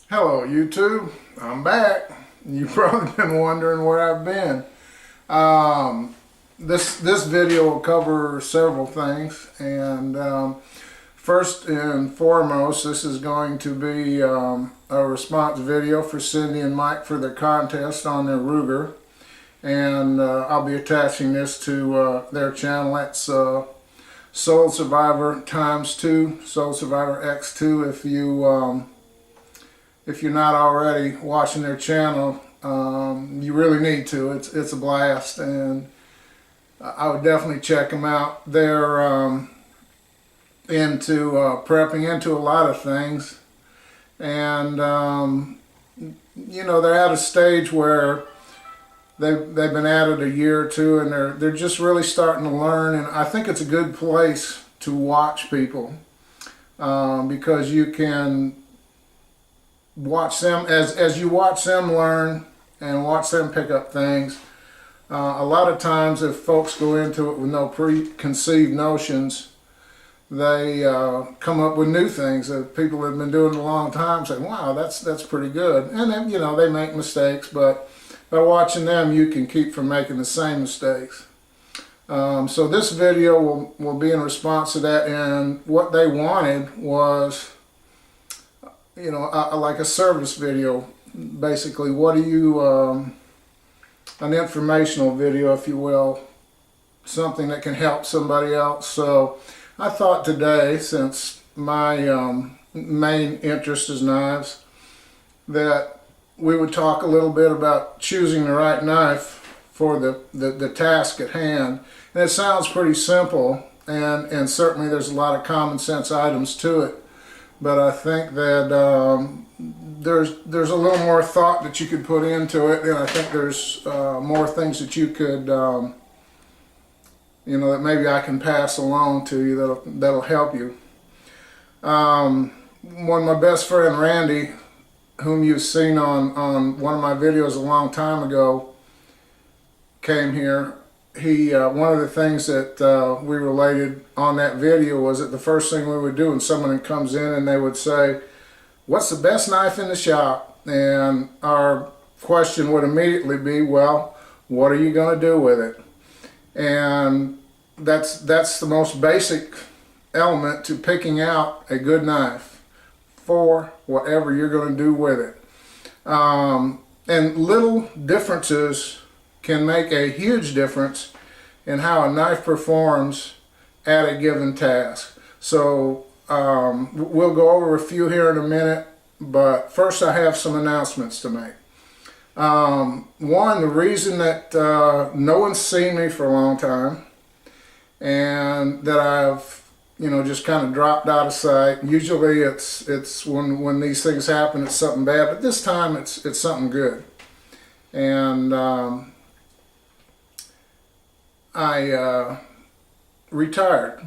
Hello YouTube, I'm back. You've probably been wondering where I've been. This video will cover several things, and first and foremost, this is going to be a response video for Cindy and Mike for their contest on their Ruger, and I'll be attaching this to their channel. That's Soul Survivor ×2, Soul Survivor X2. If you're not already watching their channel, you really need to. It's a blast, and I would definitely check them out. They're into prepping into a lot of things, and you know, they're at a stage where they've been at it a year or two, and they're just really starting to learn. And I think it's a good place to watch people because you can watch them as you watch them learn and watch them pick up things. A lot of times, if folks go into it with no preconceived notions, they come up with new things that people have been doing a long time. Say, "Wow, that's pretty good." And then, you know, they make mistakes, but by watching them, you can keep from making the same mistakes. So this video will be in response to that, and what they wanted was, you know, like a service video. Basically, what do you, an informational video, if you will, something that can help somebody else. So I thought today, since my main interest is knives, that we would talk a little bit about choosing the right knife for the task at hand. And it sounds pretty simple, and certainly there's a lot of common sense items to it. But I think that there's a little more thought that you could put into it, and I think there's more things that you could, you know, that maybe I can pass along to you that'll help you. One of my best friend, Randy, whom you've seen on one of my videos a long time ago, came here. He one of the things that we related on that video was that the first thing we would do when someone comes in and they would say, "What's the best knife in the shop?" And our question would immediately be, well, what are you going to do with it? And that's the most basic element to picking out a good knife for whatever you're going to do with it. And little differences can make a huge difference in how a knife performs at a given task. So we'll go over a few here in a minute, but first I have some announcements to make. One, the reason that no one's seen me for a long time, and that I've, you know, just kind of dropped out of sight. Usually it's when these things happen, it's something bad, but this time it's something good. And I retired,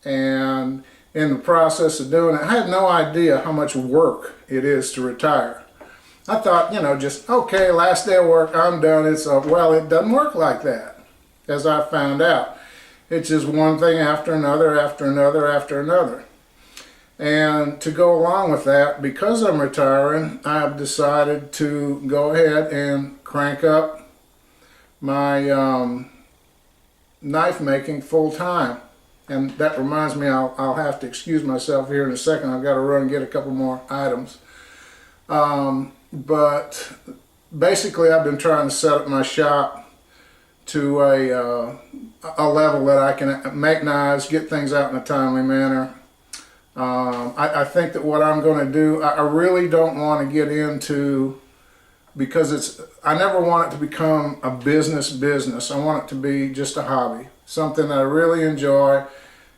and in the process of doing it, I had no idea how much work it is to retire. I thought, you know, just, okay, last day of work, I'm done. It's well, it doesn't work like that, as I found out. It's just one thing after another, after another, after another. And to go along with that, because I'm retiring, I've decided to go ahead and crank up my knife making full time. And that reminds me, I'll have to excuse myself here in a second. I've got to run and get a couple more items. But basically, I've been trying to set up my shop to a level that I can make knives, get things out in a timely manner. I think that what I'm going to do, I really don't want to get into, because I never want it to become a business. I want it to be just a hobby, something that I really enjoy,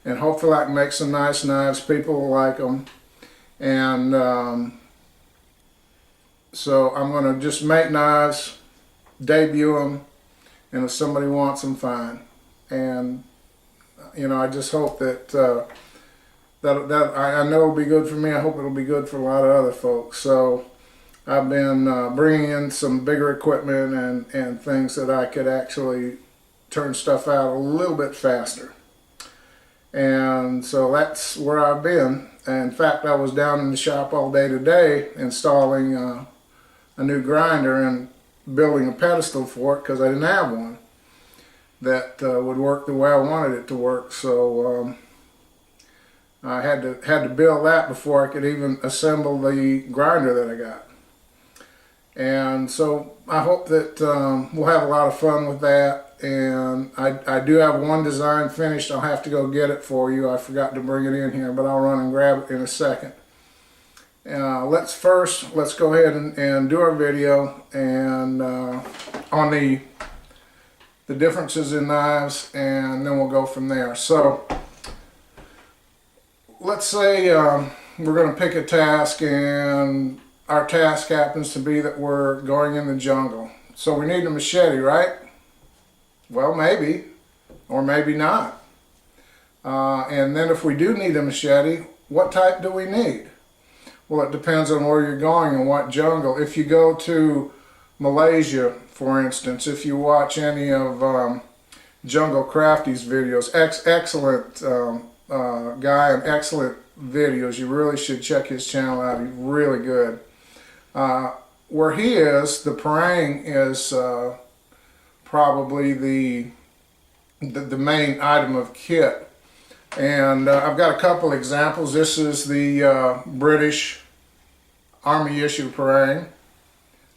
and hopefully I can make some nice knives. People will like them, and so I'm going to just make knives, debut them, and if somebody wants them, fine. And you know, I just hope that that I know it'll be good for me. I hope it'll be good for a lot of other folks. So I've been bringing in some bigger equipment and things that I could actually turn stuff out a little bit faster. And so that's where I've been. In fact, I was down in the shop all day today installing a new grinder and building a pedestal for it because I didn't have one that would work the way I wanted it to work. So I had to build that before I could even assemble the grinder that I got. And so I hope that we'll have a lot of fun with that. And I do have one design finished. I'll have to go get it for you. I forgot to bring it in here, but I'll run and grab it in a second. Let's go ahead and do our video and on the differences in knives, and then we'll go from there. So let's say we're going to pick a task, and our task happens to be that we're going in the jungle. So we need a machete, right? Well, maybe, or maybe not. And then if we do need a machete, what type do we need? Well, it depends on where you're going and what jungle. If you go to Malaysia, for instance, if you watch any of Jungle Crafty's videos, excellent guy and excellent videos. You really should check his channel out. He's really good. Where he is, the parang is probably the main item of kit. And I've got a couple examples. This is the British Army issue parang,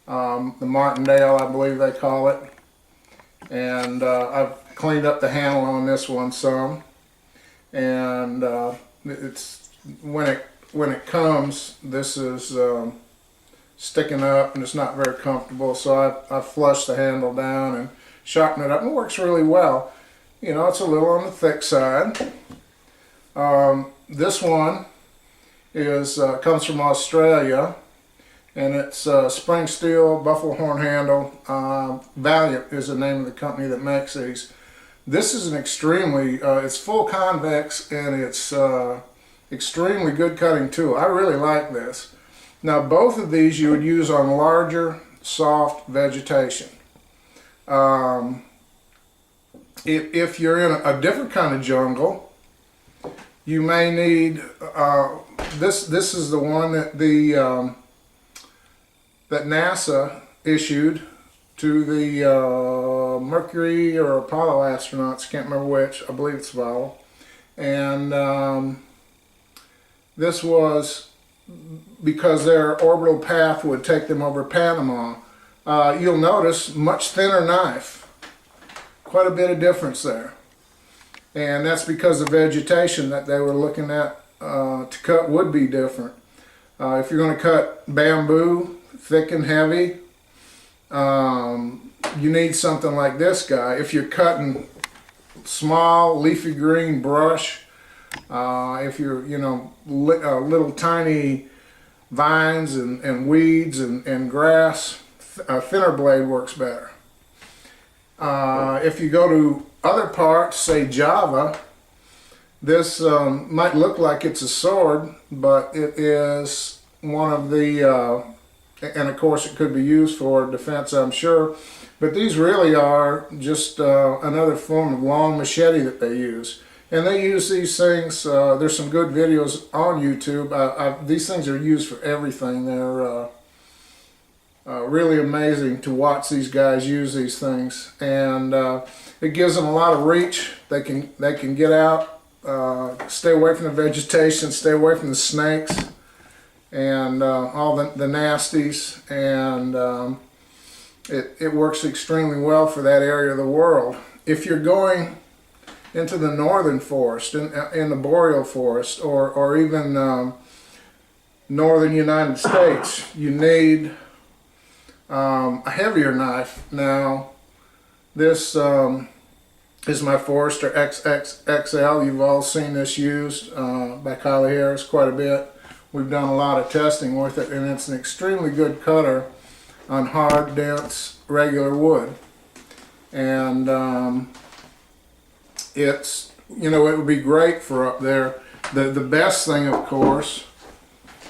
the Martindale, I believe they call it. And I've cleaned up the handle on this one some. And it's when it comes, this is sticking up and it's not very comfortable. So I flushed the handle down and sharpened it up, and it works really well. You know, it's a little on the thick side. This one is comes from Australia, and it's spring steel buffalo horn handle. Valiant is the name of the company that makes these. This is an extremely, it's full convex, and it's extremely good cutting tool. I really like this. Now both of these you would use on larger, soft vegetation. If you're in a different kind of jungle, you may need this. This is the one that that NASA issued to the Mercury or Apollo astronauts. Can't remember which. I believe it's Apollo. And this was because their orbital path would take them over Panama. You'll notice much thinner knife. Quite a bit of difference there. And that's because the vegetation that they were looking at to cut would be different. If you're going to cut bamboo, thick and heavy, you need something like this guy. If you're cutting small, leafy green brush, if you're, you know, little tiny vines and weeds and grass, a thinner blade works better. If you go to other parts, say Java, this might look like it's a sword, but it is one of the, and of course it could be used for defense, I'm sure, but these really are just another form of long machete that they use. And they use these things, there's some good videos on YouTube. These things are used for everything. They're really amazing to watch these guys use these things, and it gives them a lot of reach. They can get out, stay away from the vegetation, stay away from the snakes and all the nasties, and it works extremely well for that area of the world. If you're going into the northern forest, in the boreal forest, or even northern United States, you need a heavier knife. Now this is my Forester XXXL. You've all seen this used by Kylie Harris quite a bit. We've done a lot of testing with it, and it's an extremely good cutter on hard, dense, regular wood. And it's, you know, it would be great for up there. The best thing, of course,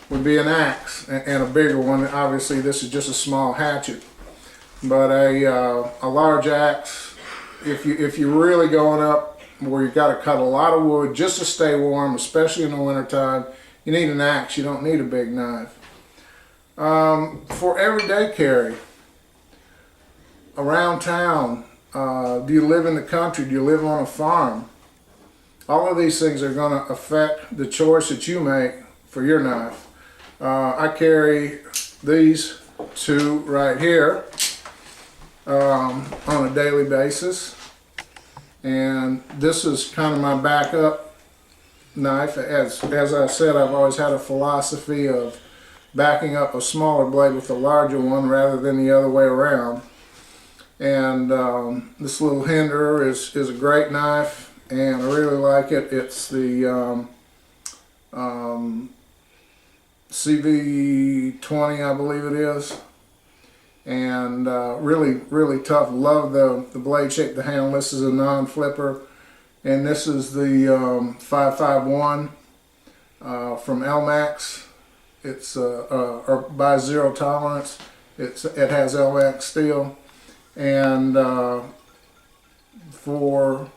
would be an axe, and a bigger one. Obviously this is just a small hatchet, but a large axe, if you're really going up where you've got to cut a lot of wood just to stay warm, especially in the wintertime, You need an axe. You don't need a big knife. For everyday carry, around town, do you live in the country? Do you live on a farm? All of these things are going to affect the choice that you make for your knife. I carry these two right here on a daily basis, and this is kind of my backup knife. As I said, I've always had a philosophy of backing up a smaller blade with a larger one rather than the other way around. And this little Hinder is a great knife, and I really like it. It's the CV20, I believe it is, and really tough. Love the blade shape, the handle. This is a non-flipper, and this is the 551 from LMAX. It's or by Zero Tolerance. It has LMAX steel, and for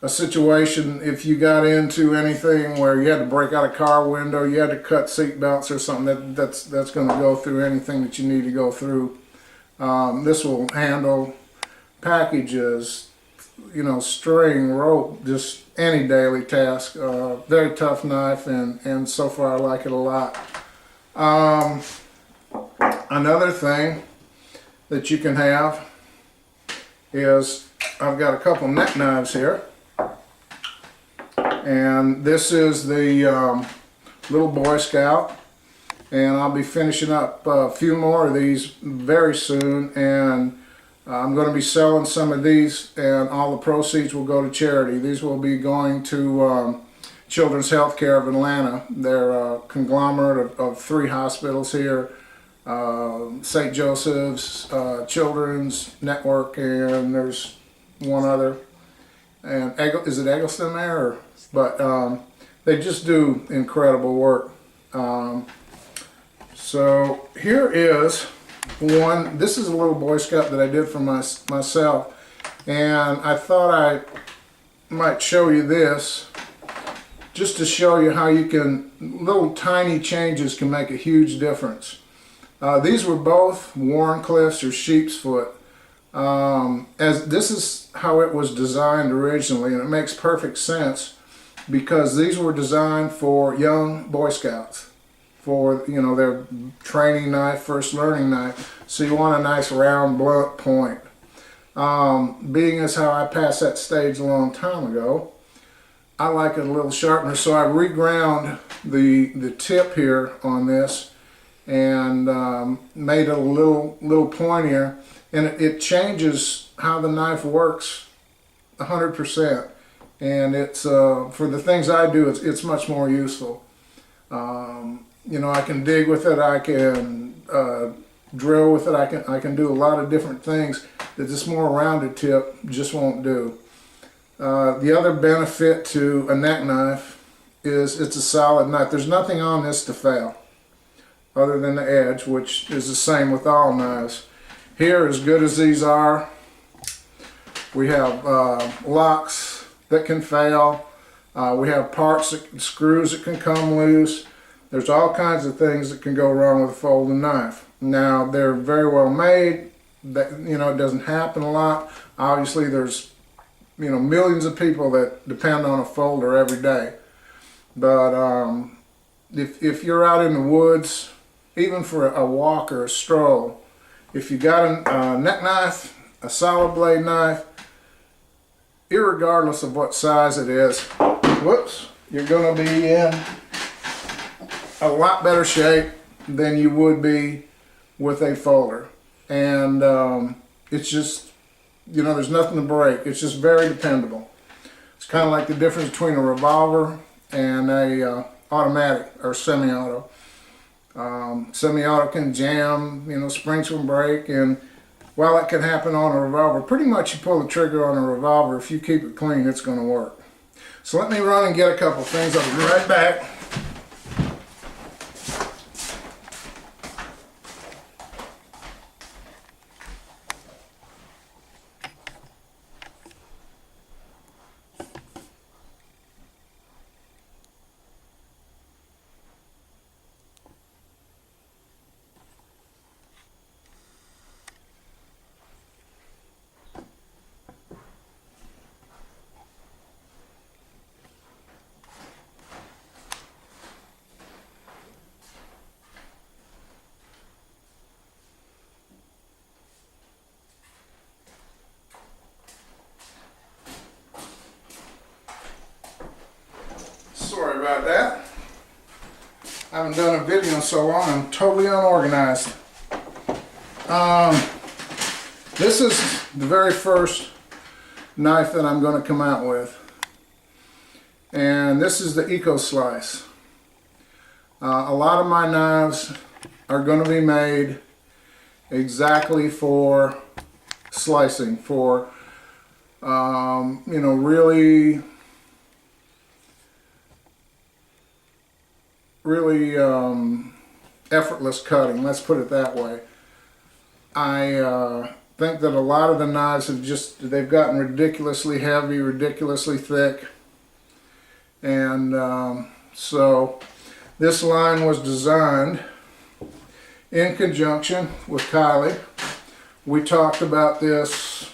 a situation, if you got into anything where you had to break out a car window, you had to cut seat belts or something, that's going to go through anything that you need to go through. This will handle packages, string, rope, just any daily task. Very tough knife, and so far I like it a lot. Another thing that you can have is, I've got a couple neck knives here, and this is the Little Boy Scout, and I'll be finishing up a few more of these very soon, and I'm going to be selling some of these, and all the proceeds will go to charity. These will be going to Children's Healthcare of Atlanta. They're a conglomerate of 3 hospitals here. St. Joseph's, Children's Network, and there's one other. And is it Eggleston there? But they just do incredible work. So here is one. This is a Little Boy Scout that I did for myself, and I thought I might show you this just to show you how you can, little tiny changes can make a huge difference. These were both Warncliffes or sheep's foot. As this is how it was designed originally, and it makes perfect sense because these were designed for young Boy Scouts, for their training knife, first learning knife. So you want a nice round blunt point. Being as how I passed that stage a long time ago, I like it a little sharper, so I reground the tip here on this and made it a little pointier, and it changes how the knife works 100%. And it's for the things I do, it's much more useful. I can dig with it, I can drill with it, I can do a lot of different things that this more rounded tip just won't do. The other benefit to a neck knife is it's a solid knife. There's nothing on this to fail other than the edge, which is the same with all knives. Here, as good as these are, we have locks that can fail. We have parts, screws that can come loose. There's all kinds of things that can go wrong with a folding knife. Now, they're very well made. That, it doesn't happen a lot. Obviously, there's millions of people that depend on a folder every day. But if you're out in the woods, even for a walk or a stroll, if you got a neck knife, a solid blade knife, irregardless of what size it is, whoops, you're going to be in a lot better shape than you would be with a folder. And it's just, there's nothing to break. It's just very dependable. It's kind of like the difference between a revolver and a automatic or semi-auto. Semi-auto can jam, springs can break, and while that can happen on a revolver, pretty much you pull the trigger on a revolver, if you keep it clean, it's going to work. So let me run and get a couple things. I'll be right back. haven't done a video in so long. I'm totally unorganized. This is the very first knife that I'm going to come out with. And this is the Eco Slice. A lot of my knives are going to be made exactly for slicing, for you know, really effortless cutting, let's put it that way. I think that a lot of the knives they've gotten ridiculously heavy, ridiculously thick, and so this line was designed in conjunction with Kylie. We talked about this,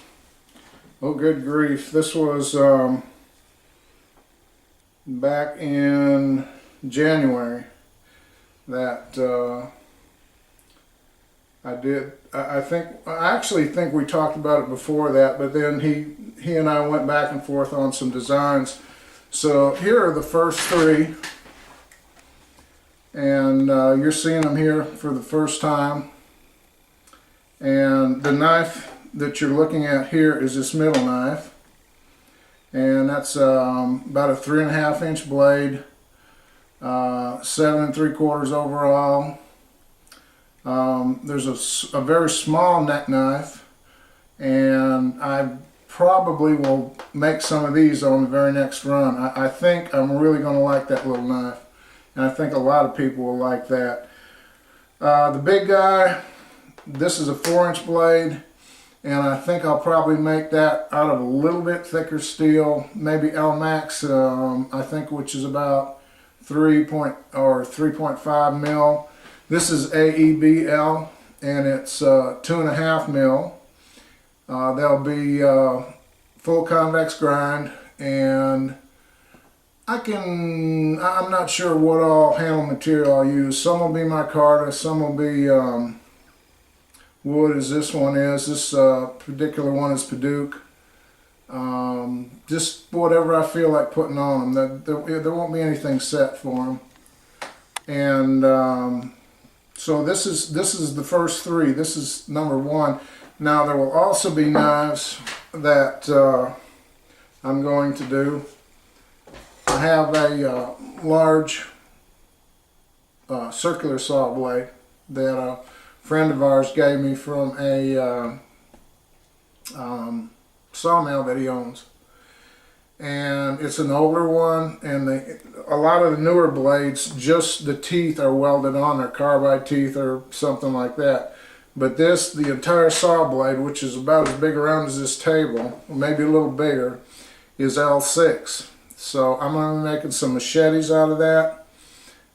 oh good grief, this was back in January that I actually think we talked about it before that, but then he and I went back and forth on some designs. So here are the first three, and you're seeing them here for the first time. And the knife that you're looking at here is this middle knife, and that's about a 3.5 inch blade, 7 3/4 overall. There's a very small neck knife, and I probably will make some of these on the very next run. I think I'm really going to like that little knife, and I think a lot of people will like that. The big guy, this is a 4-inch blade, and I think I'll probably make that out of a little bit thicker steel, maybe L-Max, I think, which is about 3.5 mil. This is AEBL, and it's 2.5 mil. There'll be full convex grind, and I'm not sure what all handle material I'll use. Some will be micarta, some will be wood, as this one is. This particular one is Paduke. Just whatever I feel like putting on them. There won't be anything set for them. And so this is the first three. This is number one. Now there will also be knives that I'm going to do. I have a large circular saw blade that a friend of ours gave me from a sawmill that he owns, and it's an older one, and a lot of the newer blades, just the teeth are welded on, they're carbide teeth or something like that. But this, the entire saw blade, which is about as big around as this table, maybe a little bigger, is L6. So I'm going to be making some machetes out of that,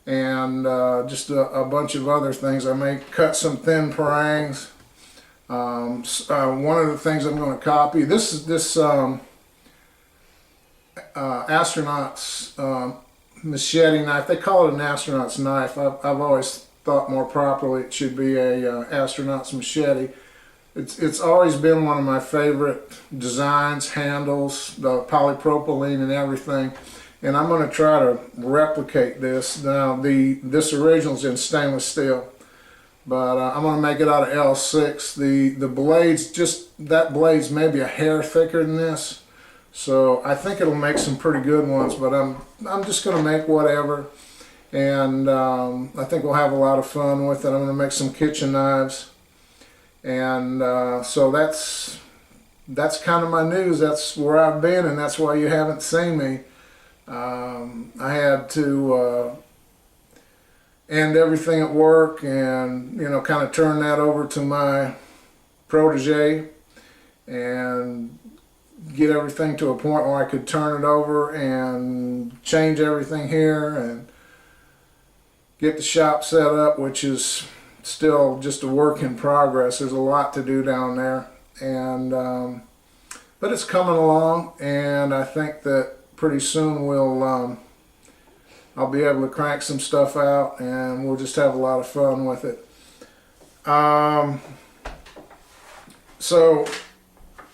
and just a bunch of other things. I may cut some thin parangs. One of the things I'm going to copy, this astronaut's machete knife. They call it an astronaut's knife. I've always thought more properly it should be a astronaut's machete. It's always been one of my favorite designs, handles, the polypropylene and everything. And I'm going to try to replicate this. Now this original's in stainless steel, but I'm going to make it out of L6. The blades, that blade's maybe a hair thicker than this, so I think it'll make some pretty good ones. But I'm just going to make whatever, and I think we'll have a lot of fun with it. I'm going to make some kitchen knives, and so that's kind of my news. That's where I've been, and that's why you haven't seen me. I had to end everything at work and, you know, kind of turn that over to my protege and get everything to a point where I could turn it over and change everything here and get the shop set up, which is still just a work in progress. There's a lot to do down there, and but it's coming along, and I think that pretty soon I'll be able to crank some stuff out, and we'll just have a lot of fun with it. So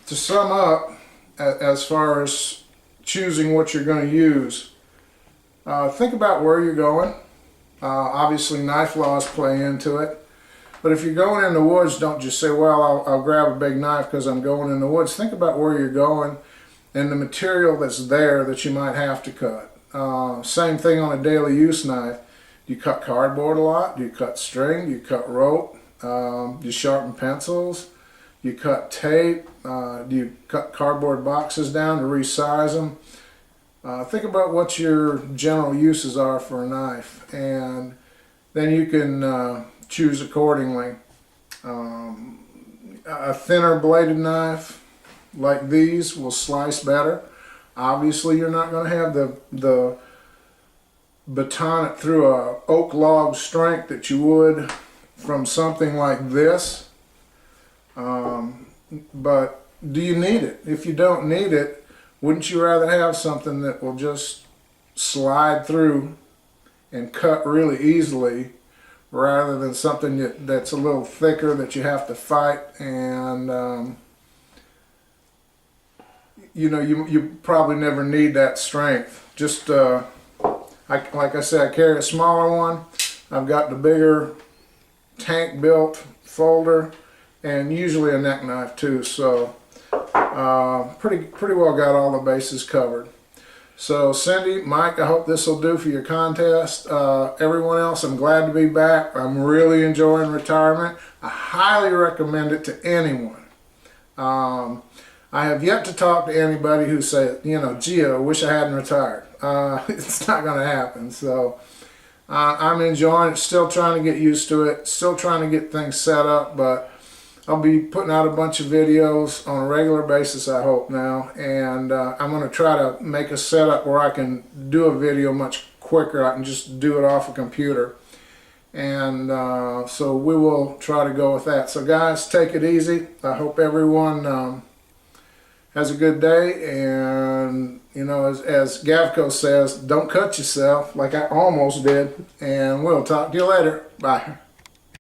to sum up, as far as choosing what you're going to use, think about where you're going, Obviously knife laws play into it. But if you're going in the woods, don't just say, well, I'll grab a big knife because I'm going in the woods. Think about where you're going and the material that's there that you might have to cut. Same thing on a daily use knife. Do you cut cardboard a lot? Do you cut string? Do you cut rope? Do you sharpen pencils? Do you cut tape? Do you cut cardboard boxes down to resize them? Think about what your general uses are for a knife, and then you can choose accordingly. A thinner bladed knife like these will slice better. Obviously you're not going to have the baton it through a oak log strength that you would from something like this. But do you need it? If you don't need it, wouldn't you rather have something that will just slide through and cut really easily, rather than something that's a little thicker that you have to fight? And you probably never need that strength. Just like I said, I carry a smaller one. I've got the bigger tank built folder, and usually a neck knife too. So pretty well got all the bases covered. So Cindy, Mike, I hope this will do for your contest. Everyone else, I'm glad to be back. I'm really enjoying retirement. I highly recommend it to anyone. I have yet to talk to anybody who said, gee, I wish I hadn't retired. It's not going to happen. So I'm enjoying it, still trying to get used to it, still trying to get things set up, but I'll be putting out a bunch of videos on a regular basis, I hope now, and I'm going to try to make a setup where I can do a video much quicker. I can just do it off a computer, and so we will try to go with that. So guys, take it easy. I hope everyone has a good day, and as Gavco says, don't cut yourself like I almost did, and we'll talk to you later. Bye.